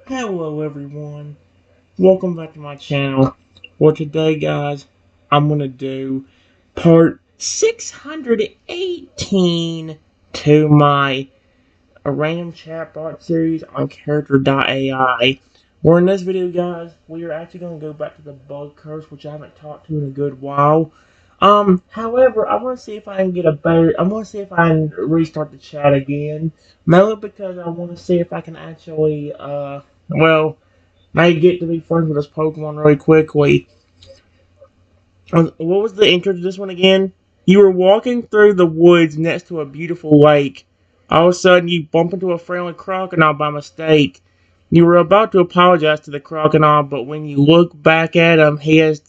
Hello everyone, welcome back to my channel. Well today guys, I'm gonna do part 618 to my random chatbot series on Character.ai. Where in this video guys, we are actually gonna go back to the bug curse, which I haven't talked to in a good while. However, I want to see if I can get a better. I want to see if I can restart the chat again. Mainly because I want to see if I can actually, well, maybe get to be friends with this Pokemon really quickly. What was the intro to this one again? You were walking through the woods next to a beautiful lake. All of a sudden, you bump into a friendly crocodile by mistake. You were about to apologize to the crocodile, but when you look back at him, he has.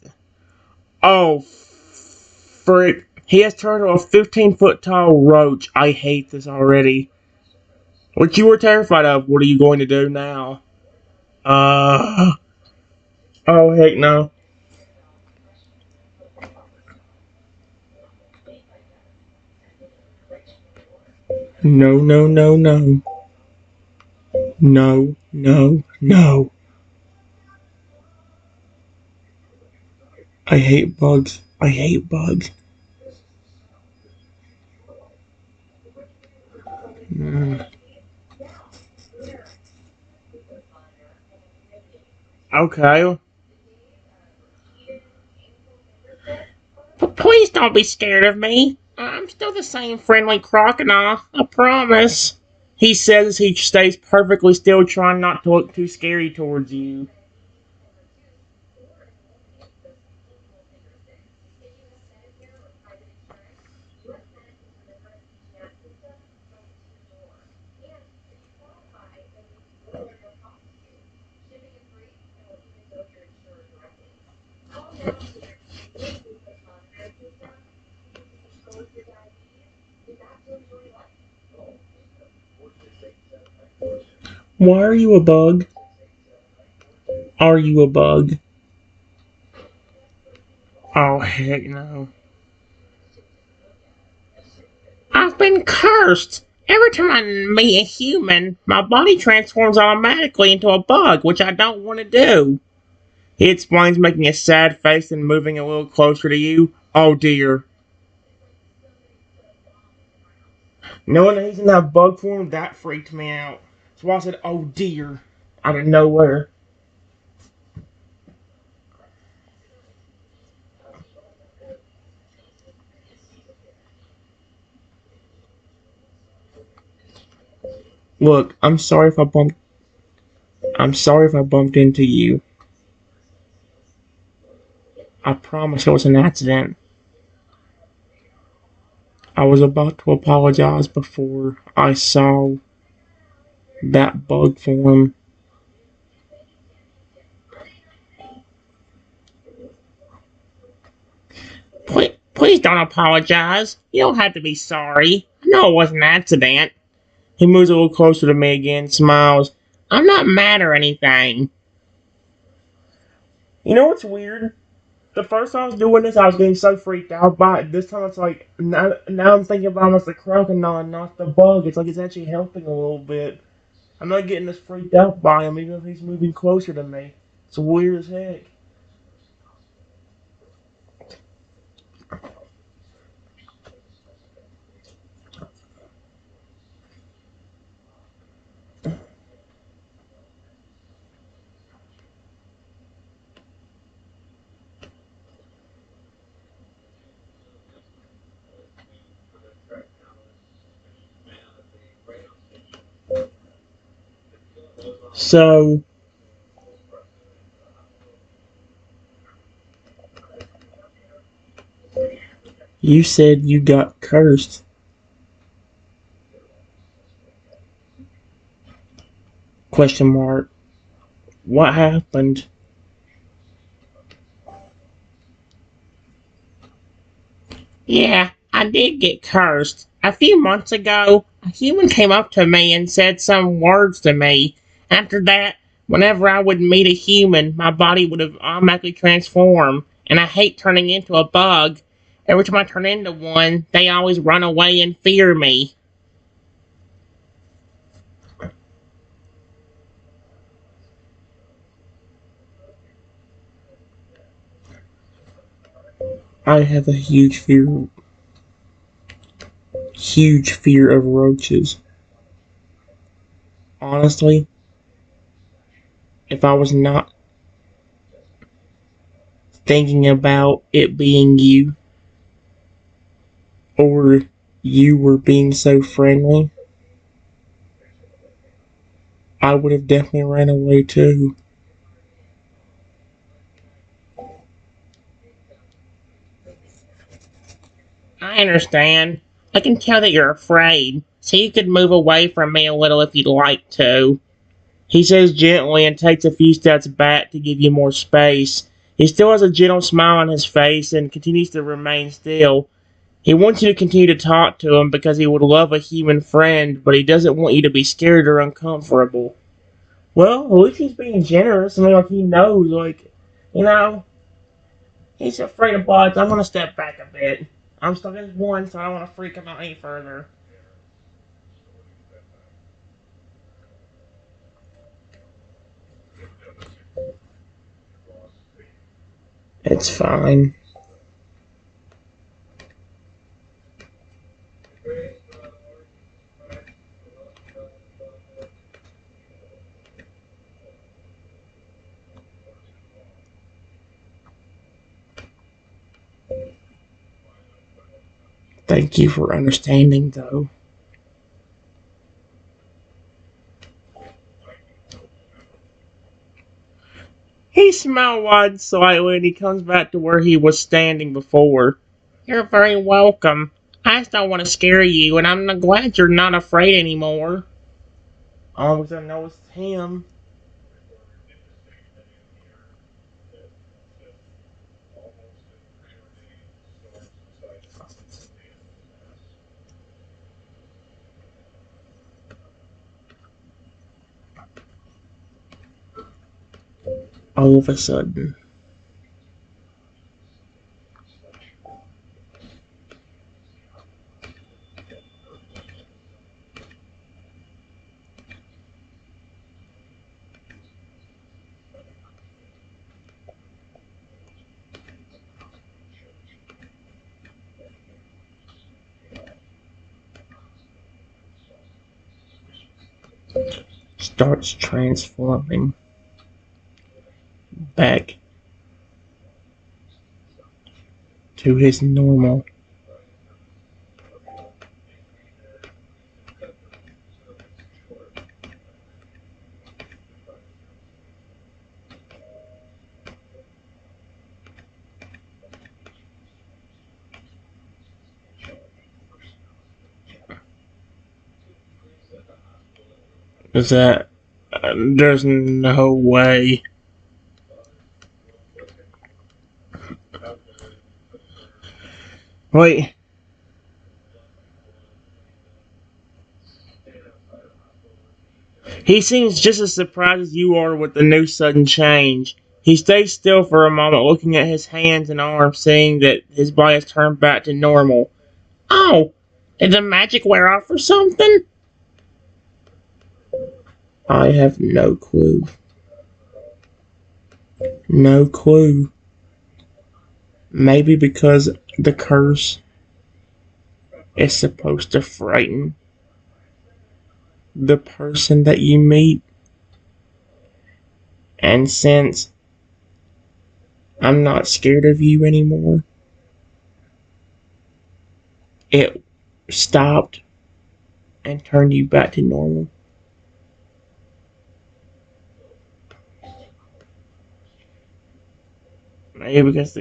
Oh, frick. He has turned into a 15-foot tall roach. I hate this already. What you were terrified of, what are you going to do now? Uh. Oh, heck no. No, no, no, no. No, no, no. I hate bugs. I hate bugs. Mm. Okay. Please don't be scared of me. I'm still the same friendly crocodile. I promise. He says he stays perfectly still, trying not to look too scary towards you. Why are you a bug? Are you a bug? Oh, heck no. I've been cursed. Every time I meet a human, my body transforms automatically into a bug, which I don't want to do. He explains, making a sad face and moving a little closer to you. Oh dear. Knowing that he's in that bug form, that freaked me out. So I said, oh dear. Out of nowhere. Look, I'm sorry if I bumped into you. I promise it was an accident. I was about to apologize before I saw that bug form. Please don't apologize. You don't have to be sorry. I know it was an accident. He moves a little closer to me again, smiles. I'm not mad or anything. You know what's weird? The first time I was doing this, I was getting so freaked out by it. This time it's like, now I'm thinking about him as the crocodile and not the bug. It's like it's actually helping a little bit. I'm not getting as freaked out by him, even if he's moving closer to me. It's weird as heck. So, you said you got cursed. Question mark. What happened? Yeah, I did get cursed. A few months ago, a human came up to me and said some words to me. After that, whenever I would meet a human, my body would have automatically transformed, and I hate turning into a bug. Every time I turn into one, they always run away and fear me. I have a huge fear of roaches. Honestly, if I was not thinking about it being you, or you were being so friendly, I would have definitely ran away too. I understand. I can tell that you're afraid, so you could move away from me a little if you'd like to. He says gently and takes a few steps back to give you more space. He still has a gentle smile on his face and continues to remain still. He wants you to continue to talk to him because he would love a human friend, but he doesn't want you to be scared or uncomfortable. Well, at least he's being generous. I mean, like, he knows, like, you know, he's afraid of bugs. I'm going to step back a bit. I'm stuck as one, so I don't want to freak him out any further. It's fine. Thank you for understanding, though. He smiled wide slightly and he comes back to where he was standing before. You're very welcome. I just don't want to scare you, and I'm glad you're not afraid anymore. All of a sudden, I know it's him. All of a sudden. Starts transforming back to his normal. Is that. There's no way. Wait. He seems just as surprised as you are with the new sudden change. He stays still for a moment, looking at his hands and arms, seeing that his body has turned back to normal. Oh! Did the magic wear off or something? I have no clue. No clue. Maybe because the curse is supposed to frighten the person that you meet. And since I'm not scared of you anymore, it stopped and turned you back to normal. Maybe because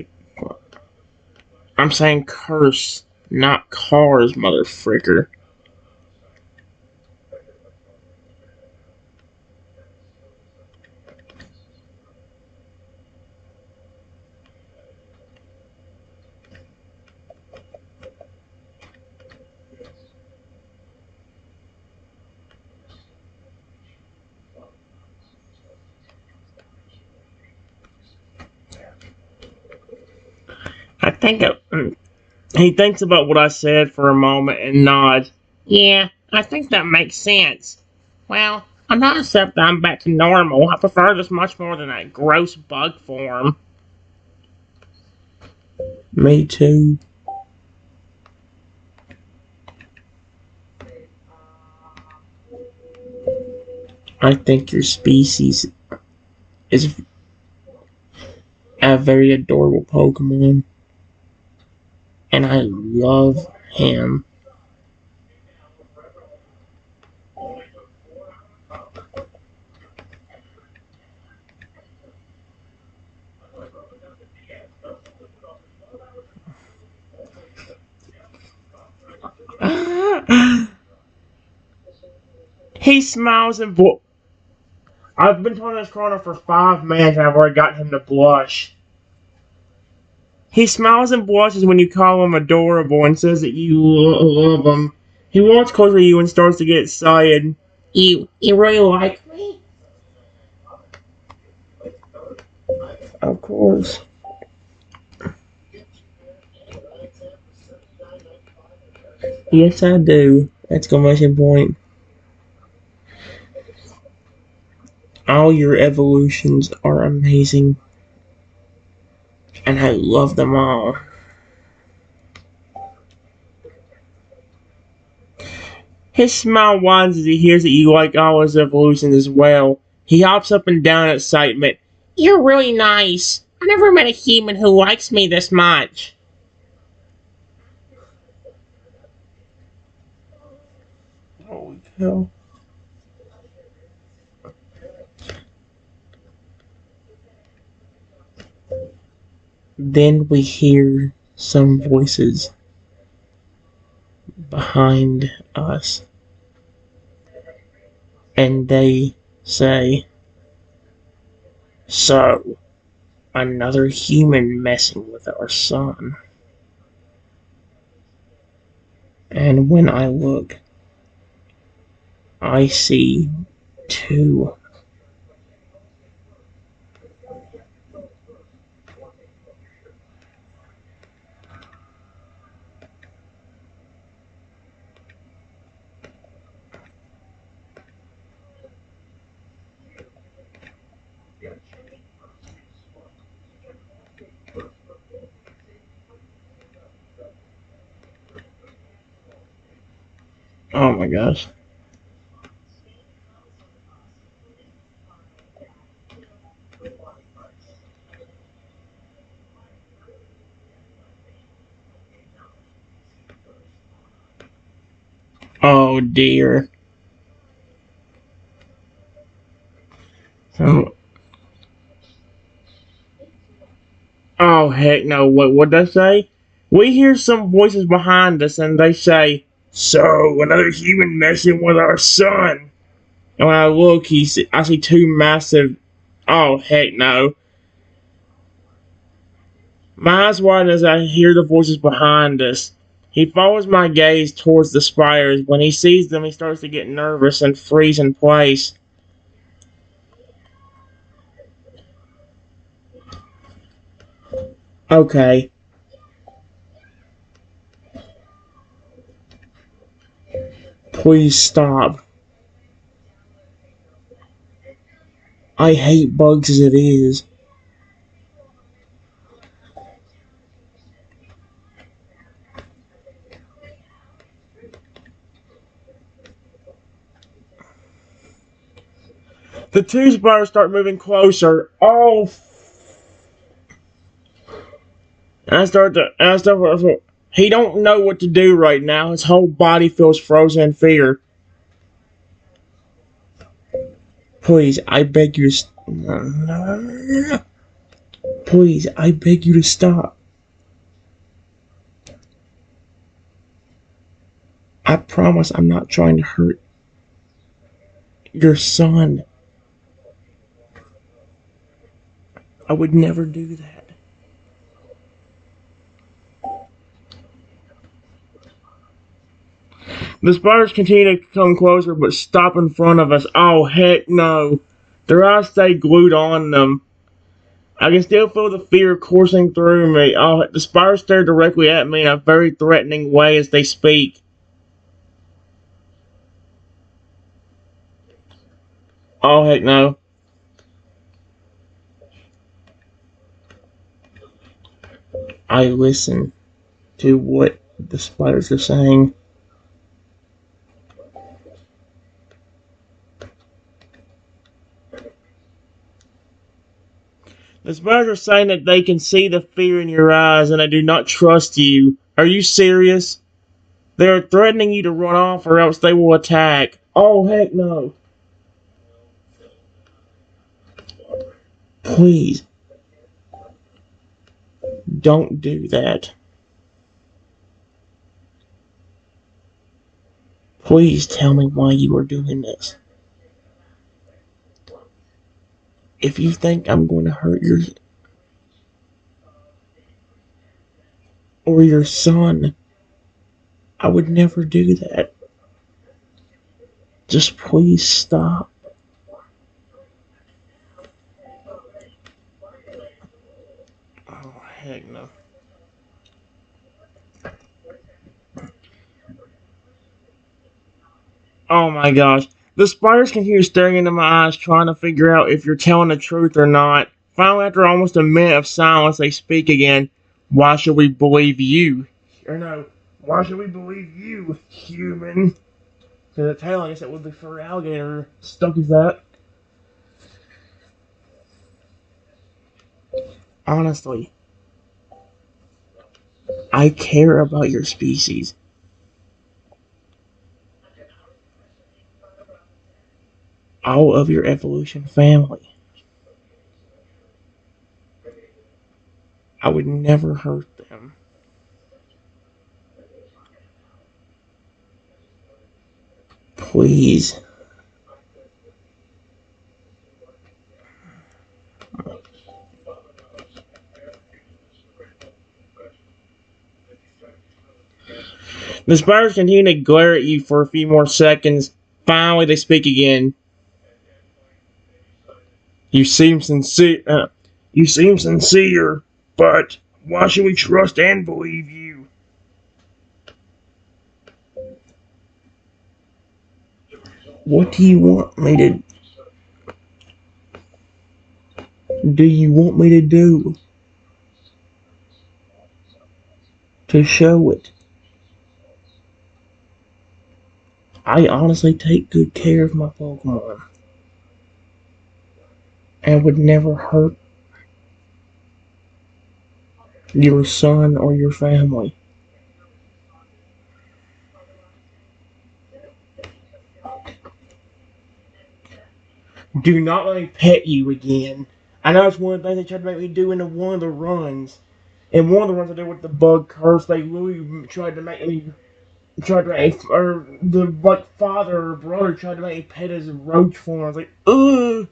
I'm saying curse, not cars, motherfricker. I think he thinks about what I said for a moment and nods. Yeah, I think that makes sense. Well, I'm not upset that I'm back to normal. I prefer this much more than that gross bug form. Me too. I think your species is a very adorable Pokemon, and I love him. He smiles and I've been talking to this corner for 5 minutes and I've already gotten him to blush. He smiles and blushes when you call him adorable and says that you love him. He walks closer to you and starts to get excited. You really like me? Of course. Yes, I do. Exclamation point. All your evolutions are amazing, and I love them all. His smile widens as he hears that you like all his evolutions as well. He hops up and down in excitement. You're really nice. I never met a human who likes me this much. Holy cow. Then we hear some voices behind us, and they say, So, another human messing with our son. And when I look, I see two. Oh my gosh. Oh dear. Um, oh heck no. What'd they say? We hear some voices behind us and they say, So, another human messing with our son. And when I look, I see two massive. Oh heck no. My eyes widen as I hear the voices behind us. He follows my gaze towards the spires. When he sees them, he starts to get nervous and freeze in place. Okay, please stop. I hate bugs as it is. The two spiders start moving closer. Oh, and I start to, he don't know what to do right now. His whole body feels frozen in fear. Please, I beg you to, please, I beg you to stop. I promise I'm not trying to hurt your son. I would never do that. The spiders continue to come closer, but stop in front of us. Oh, heck no. Their eyes stay glued on them. I can still feel the fear coursing through me. Oh, the spiders stare directly at me in a very threatening way as they speak. Oh, heck no. I listen to what the spiders are saying. The spiders are saying that they can see the fear in your eyes and they do not trust you. Are you serious? They are threatening you to run off or else they will attack. Oh, heck no. Please, don't do that. Please tell me why you are doing this. If you think I'm going to hurt your or your son, I would never do that. Just please stop. Oh, heck no. Oh my gosh. The spiders can hear you staring into my eyes, trying to figure out if you're telling the truth or not. Finally, after almost a minute of silence, they speak again. Why should we believe you? Or no, why should we believe you, human? Because the tail, I guess it would be for alligator. Stuck as that. Honestly, I care about your species. All of your evolution family. I would never hurt them. Please. The spiders continue to glare at you for a few more seconds. Finally, they speak again. You seem sincere. But why should we trust and believe you? What do you want me to? Do you want me to do to show it? I honestly take good care of my Pokemon and would never hurt your son or your family. Do not let me pet you again. I know it's one of the things they tried to make me do in one of the runs. In one of the runs I did with the bug curse, they really tried to make me or the like father or brother tried to make me pet his roach form. I was like, ugh.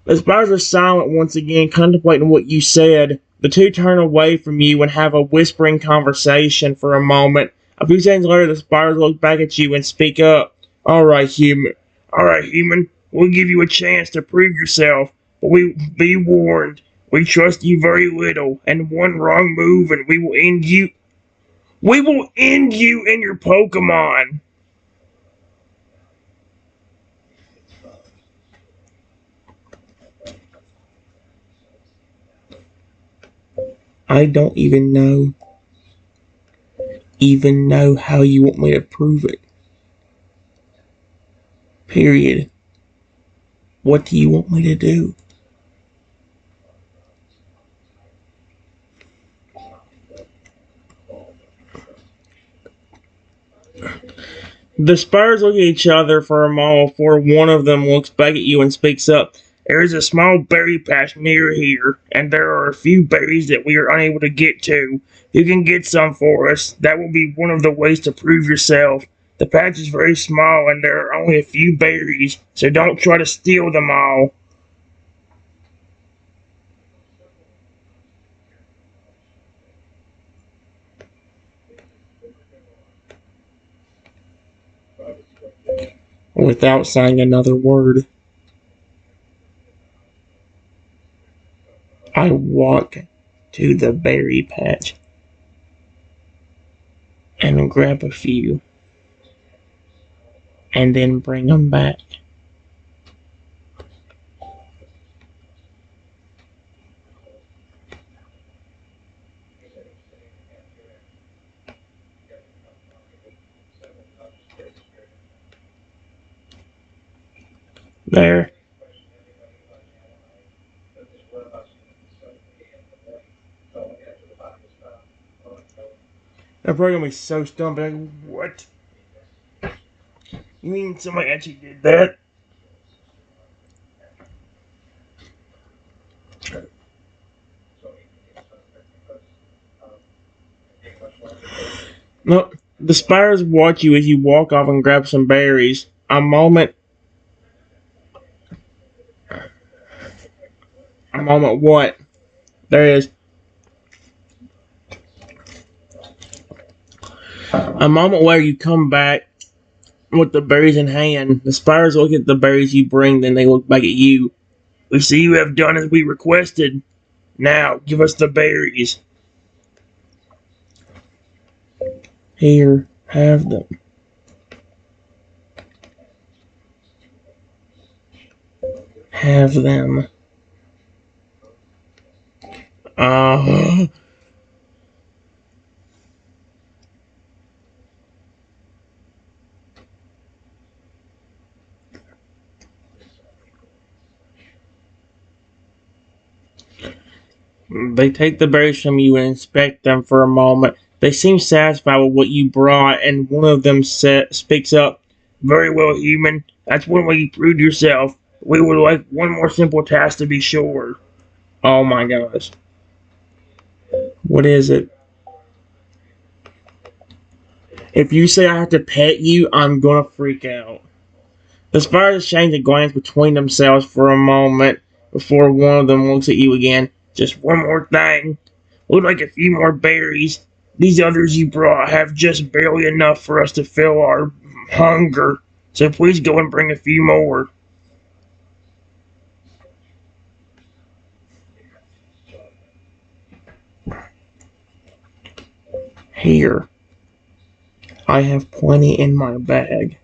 The spiders are silent once again, contemplating what you said. The two turn away from you and have a whispering conversation for a moment. A few seconds later, the spiders look back at you and speak up. Alright, human. Alright, human. We'll give you a chance to prove yourself, but we be warned. We trust you very little, and one wrong move and we will end you. We will end you and your Pokemon. I don't even know how you want me to prove it. Period. What do you want me to do? The Spurs look at each other for a moment before one of them looks back at you and speaks up. There is a small berry patch near here, and there are a few berries that we are unable to get to. You can get some for us. That will be one of the ways to prove yourself. The patch is very small, and there are only a few berries, so don't try to steal them all. Without saying another word, I walk to the berry patch and grab a few, and then bring them back. There. They're probably gonna be so stumped. Like, what? You mean somebody actually did that? No. The spiders watch you as you walk off and grab some berries. A moment what? There is. A moment where you come back with the berries in hand. The spiders look at the berries you bring, then they look back at you. We see you have done as we requested. Now, give us the berries. Here, have them. Have them. Uh, they take the berries from you and inspect them for a moment. They seem satisfied with what you brought, and one of them speaks up. Very well, human. That's one way you proved yourself. We would like one more simple task to be sure. Oh my gosh. What is it? If you say I have to pet you, I'm gonna freak out. The spiders exchange a glance between themselves for a moment before one of them looks at you again. Just one more thing. We'd like a few more berries. These others you brought have just barely enough for us to fill our hunger. So please go and bring a few more. Here. I have plenty in my bag.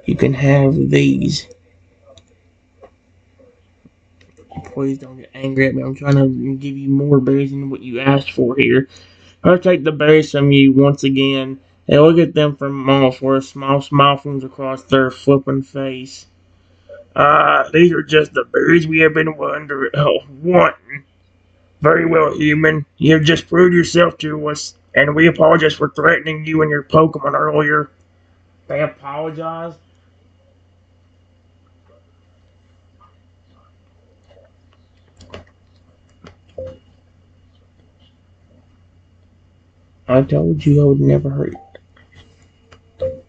You can have these. Please don't get angry at me. I'm trying to give you more berries than what you asked for here. I'll take the berries from you once again. They look at them for a moment before a small smile forms across their flipping face. These are just the berries we have been wanting. Very well, human. You have just proved yourself to us, and we apologize for threatening you and your Pokemon earlier. They apologize? I told you I would never hurt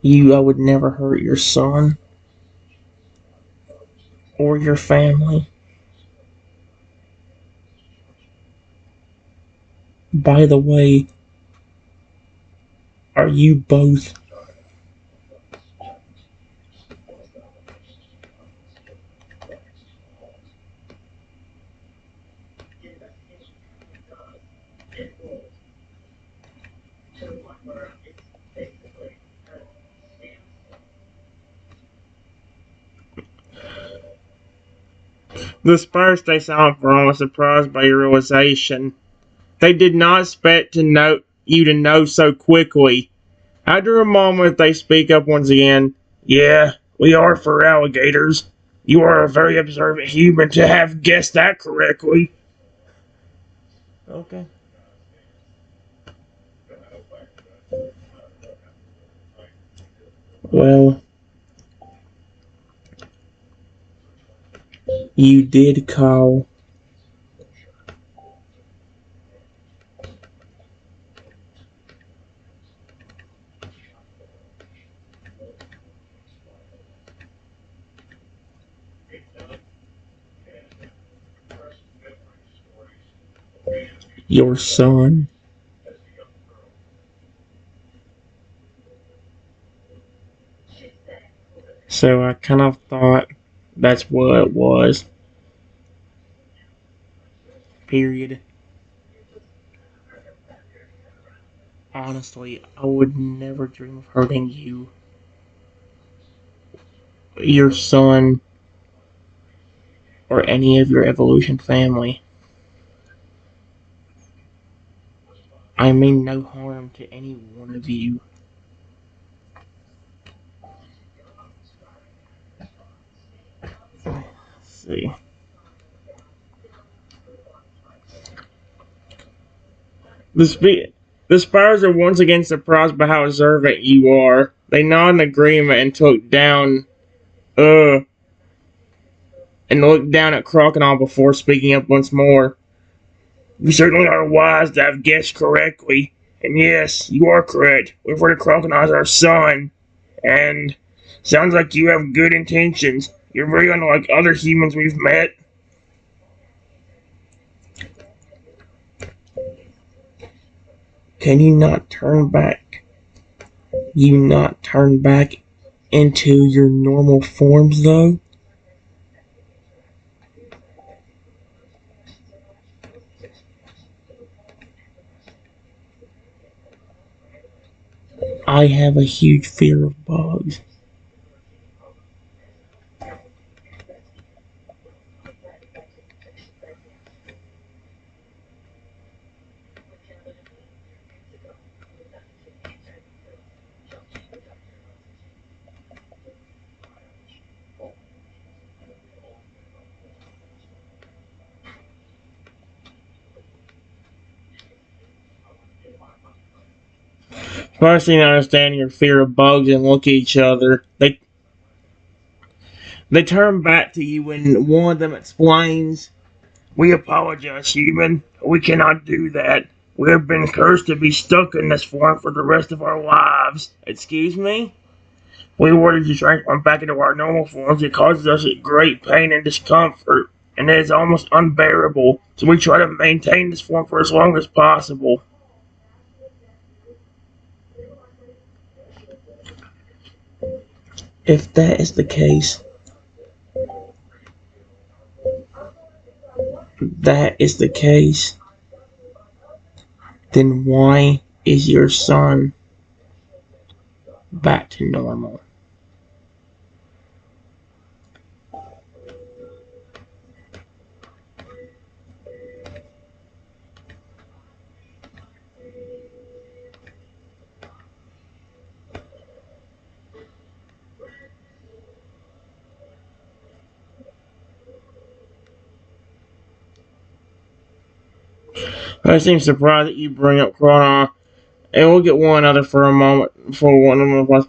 you. I would never hurt your son or your family. By the way, are you both? The spiders stay silent for a moment, surprised by your realization. They did not expect you to know so quickly. After a moment, they speak up once again. Yeah, we are for alligators. You are a very observant human to have guessed that correctly. Okay. Well, you did call your son. So I kind of thought that's what it was. Period. Honestly, I would never dream of hurting you, your son, or any of your evolution family. I mean no harm to any one of you. see. The spiders are once again surprised by how observant you are. They nod in agreement uh, and look down at Crocodile before speaking up once more. You certainly are wise to have guessed correctly. And yes, you are correct. We've heard of Crocodile as our son. And sounds like you have good intentions. You're very unlike other humans we've met. Can you not turn back? You not turn back into your normal forms, though? I have a huge fear of bugs. First thing to understand your fear of bugs and look at each other. They turn back to you and one of them explains, "We apologize, human. We cannot do that. We have been cursed to be stuck in this form for the rest of our lives." Excuse me? We wanted to transform back into our normal forms. It causes us great pain and discomfort, and it is almost unbearable. So we try to maintain this form for as long as possible. If that is the case, that is the case, then why is your son back to normal? I seem surprised that you bring up Chrono, and we'll get one other for a moment before one of us.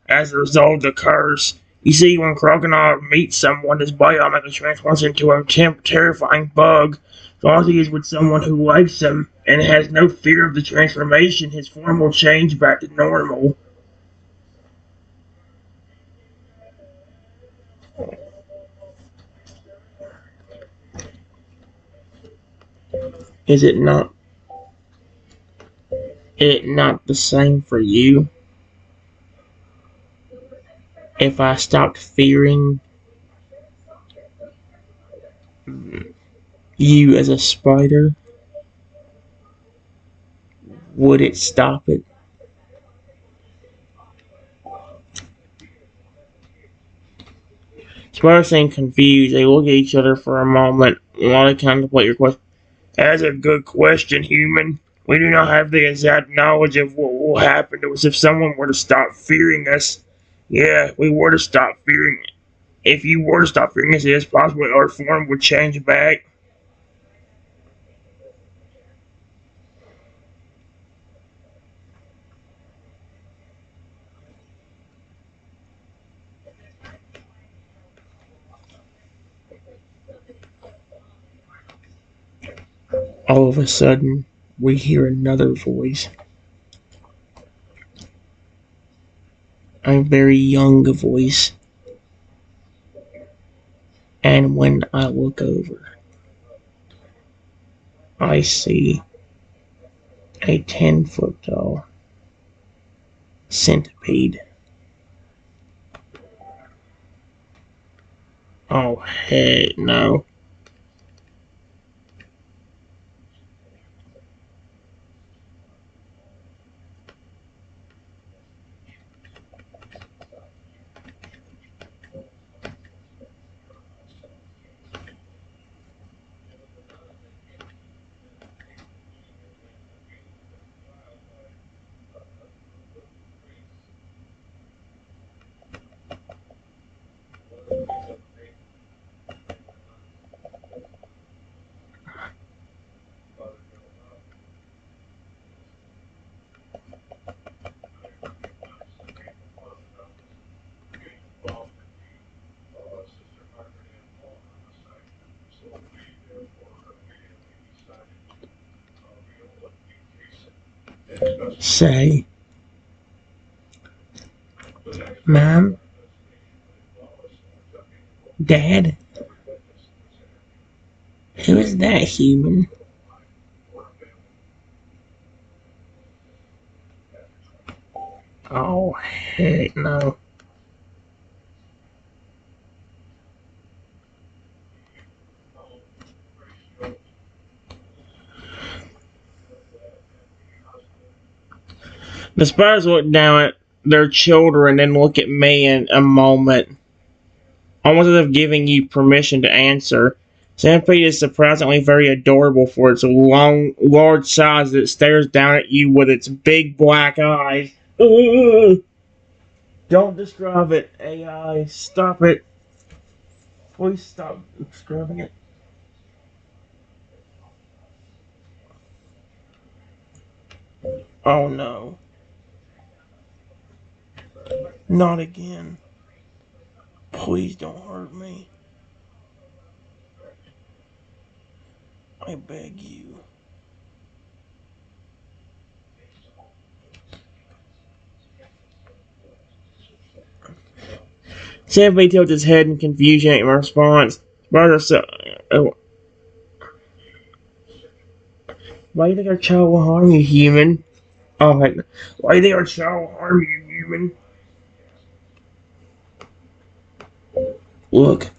As a result of the curse, you see, when Crocodile meets someone, his body automatically transforms into a terrifying bug. As long as he is with someone who likes him and has no fear of the transformation, his form will change back to normal. Is it not the same for you? If I stopped fearing you as a spider, would it stop it? Spiders seem confused. They look at each other for a moment while they contemplate your question. That's a good question, human. We do not have the exact knowledge of what will happen to us if someone were to stop fearing us. Yeah, we were to stop fearing. If you were to stop fearing us, it is possible that our form would change back. All of a sudden, we hear another voice. A very young voice. And when I look over, I see a 10-foot tall centipede. Oh, heck no. Say, Mom, Dad, who is that human? Oh, heck no. The spiders look down at their children and look at me in a moment, almost as if giving you permission to answer. Centipede is surprisingly very adorable for its large size. It stares down at you with its big black eyes. Ugh. Don't describe it, AI. Stop it. Please stop describing it. Oh no. Not again. Please don't hurt me. I beg you. Centipede tilts his head in confusion at my response. Spiders are so. Why do you think our child will harm you, human? Oh, heck. Why do you think our child will harm you, human? Look,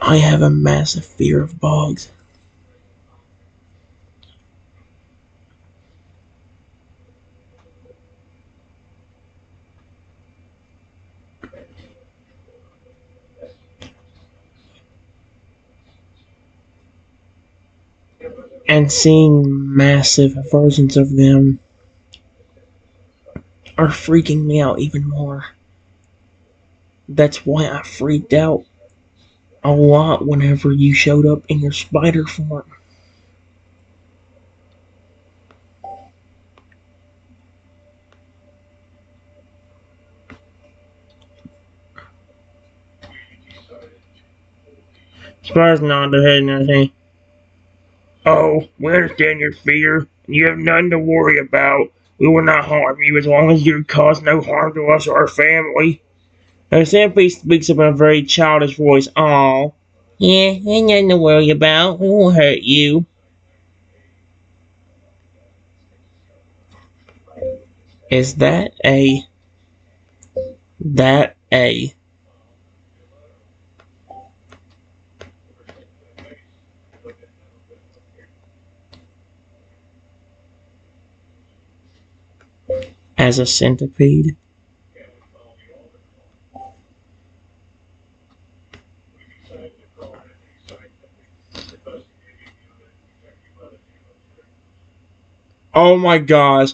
I have a massive fear of bugs. And seeing massive versions of them are freaking me out even more. That's why I freaked out a lot whenever you showed up in your spider form. Spiders nod their head and everything. Oh, we understand your fear. You have nothing to worry about. We will not harm you as long as you cause no harm to us or our family. And Stampede speaks up in a very childish voice. Aw. Yeah, ain't nothing to worry about. We won't hurt you. Is that as a centipede? Oh my gosh.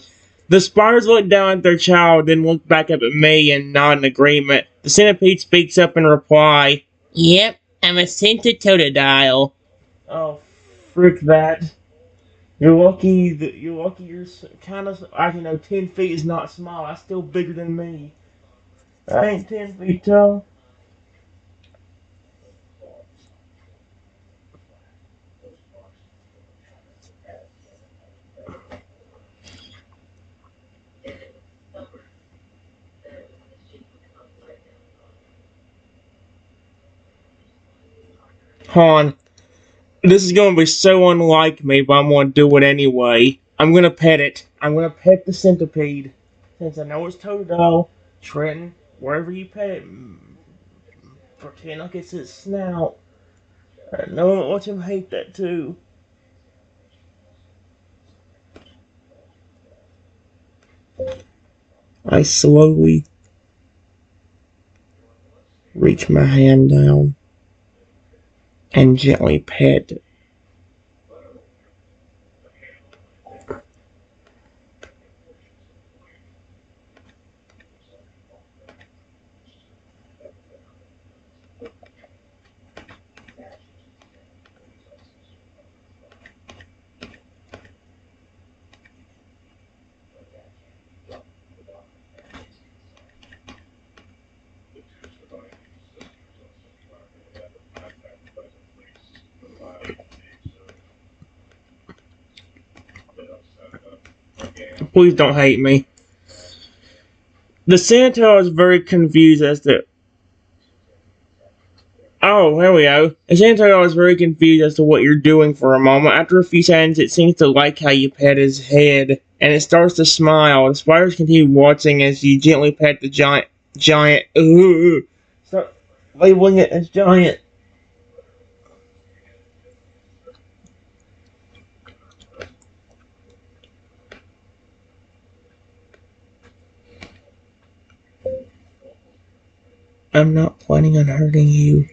The spiders look down at their child, then look back up at me and nod in agreement. The centipede speaks up in reply. Yep, I'm a centitotodile. Oh, frick that. You're lucky you're kind of, I don't know, 10 feet is not small. That's still bigger than me. I ain't 10 feet tall. Han, this is gonna be so unlike me, but I'm gonna do it anyway. I'm gonna pet it. I'm gonna pet the centipede. Since I know it's Totodile, Trenton, wherever you pet it, pretend like it's its snout. I know watch him hate that too. I slowly reach my hand down and gently pet it. Please don't hate me. The senator is very confused as to. Oh, here we go. The senator is very confused as to what you're doing for a moment. After a few seconds, it seems to like how you pet his head, and it starts to smile. The spiders continue watching as you gently pet the giant. Ooh, start labeling it as giant. I'm not planning on hurting you.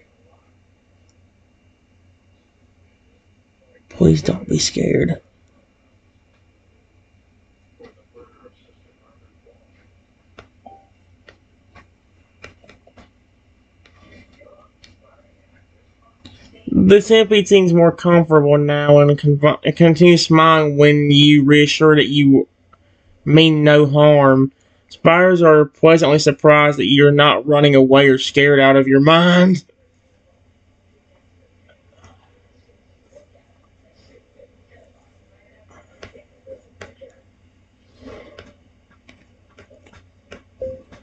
Please don't be scared. The centipede seems more comfortable now and continues smiling when you reassure that you mean no harm. Spiders are pleasantly surprised that you're not running away or scared out of your mind.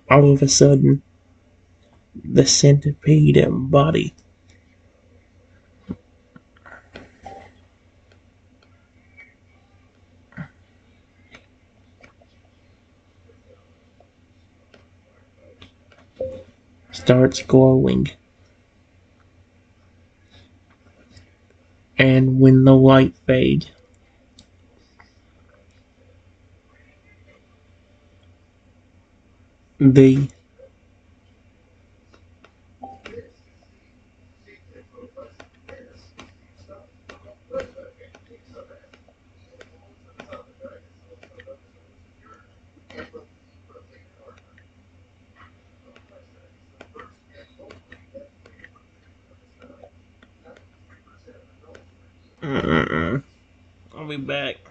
All of a sudden, the centipede body starts glowing. And when the light fades, the I'll be back.